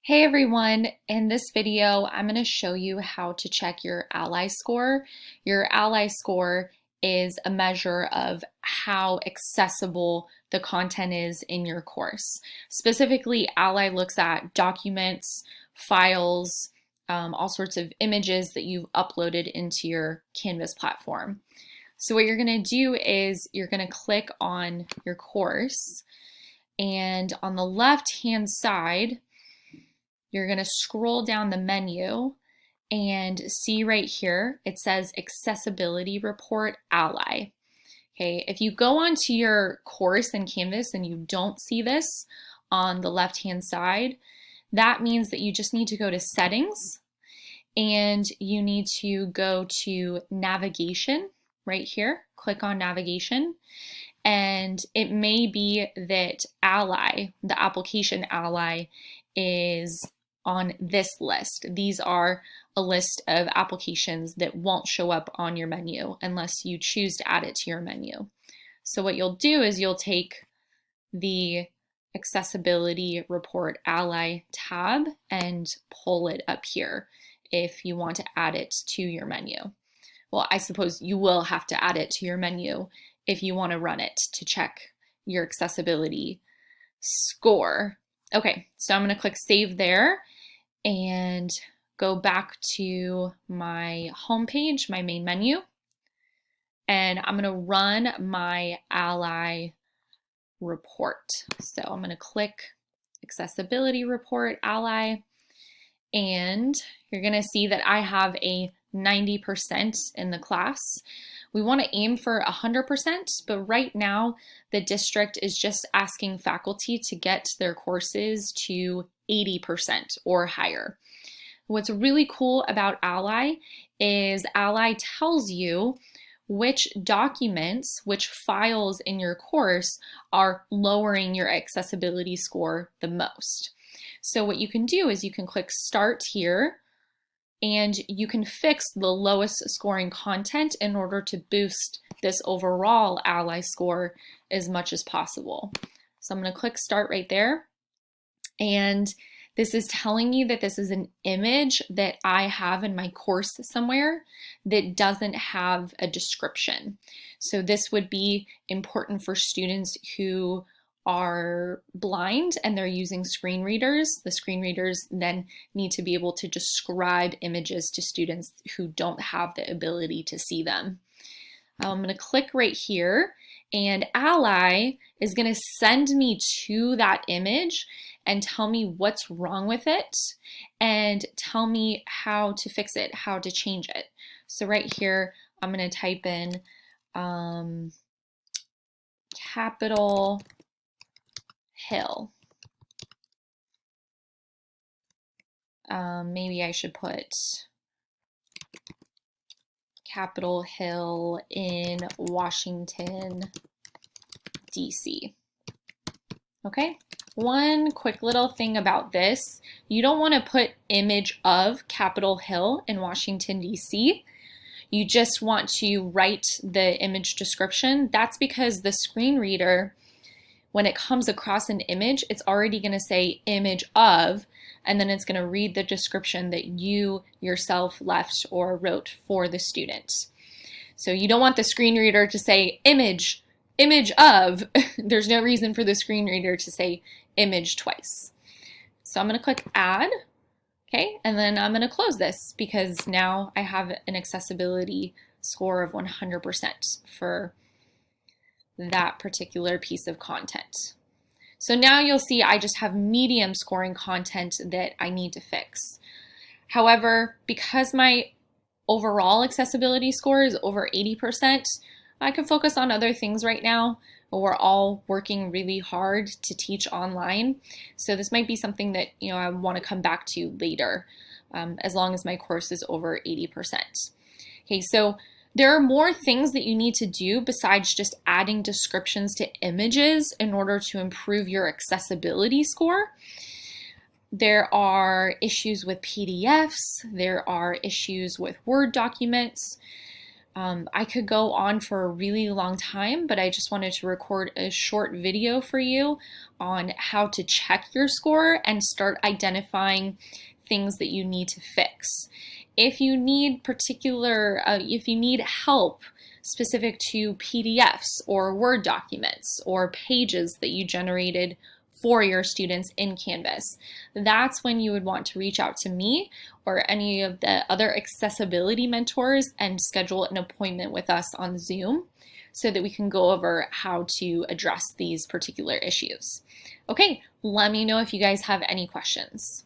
Hey everyone, in this video, I'm going to show you how to check your ALLI score. Your ALLI score is a measure of how accessible the content is in your course. Specifically, ALLI looks at documents, files, all sorts of images that you've uploaded into your Canvas platform. So what you're going to do is you're going to click on your course, and on the left-hand side, you're going to scroll down the menu and see right here, it says Accessibility Report ALLI. Okay, if you go onto your course in Canvas and you don't see this on the left-hand side, that means that you just need to go to Settings and you need to go to Navigation right here. Click on Navigation. And it may be that ALLI, the application ALLI, is on this list. These are a list of applications that won't show up on your menu unless you choose to add it to your menu. So what you'll do is you'll take the Accessibility Report ALLI tab and pull it up here if you want to add it to your menu. Well, I suppose you will have to add it to your menu if you want to run it to check your accessibility score. Okay, so I'm going to click Save there and go back to my home page, my main menu, and I'm going to run my ALLI report. So I'm going to click Accessibility Report ALLI, and you're going to see that I have a 90% in the class. We want to aim for 100%, but right now the district is just asking faculty to get their courses to 80% or higher. What's really cool about ALLI is ALLI tells you which documents, which files in your course are lowering your accessibility score the most. So what you can do is you can click Start here, and you can fix the lowest scoring content in order to boost this overall ALLI score as much as possible. So I'm going to click Start right there, and this is telling me that this is an image that I have in my course somewhere that doesn't have a description. So this would be important for students who are blind and they're using screen readers. The screen readers then need to be able to describe images to students who don't have the ability to see them. I'm going to click right here, and ALLI is going to send me to that image and tell me what's wrong with it and tell me how to fix it, how to change it. So right here, I'm going to type in Capitol Hill. Maybe I should put Capitol Hill in Washington, D.C. Okay, one quick little thing about this, you don't want to put image of Capitol Hill in Washington, D.C. You just want to write the image description. That's because the screen reader, when it comes across an image, it's already going to say image of, and then it's going to read the description that you yourself left or wrote for the student. So you don't want the screen reader to say image of. There's no reason for the screen reader to say image twice. So I'm going to click Add, okay, and then I'm going to close this because now I have an accessibility score of 100% for that particular piece of content. So now you'll see I just have medium scoring content that I need to fix. However, because my overall accessibility score is over 80%, I can focus on other things right now. We're all working really hard to teach online. So this might be something that I want to come back to later, as long as my course is over 80%. Okay, so there are more things that you need to do besides just adding descriptions to images in order to improve your accessibility score. There are issues with PDFs, there are issues with Word documents. I could go on for a really long time, but I just wanted to record a short video for you on how to check your score and start identifying things that you need to fix. If you need if you need help specific to PDFs or Word documents or pages that you generated for your students in Canvas, that's when you would want to reach out to me or any of the other accessibility mentors and schedule an appointment with us on Zoom so that we can go over how to address these particular issues. Okay, let me know if you guys have any questions.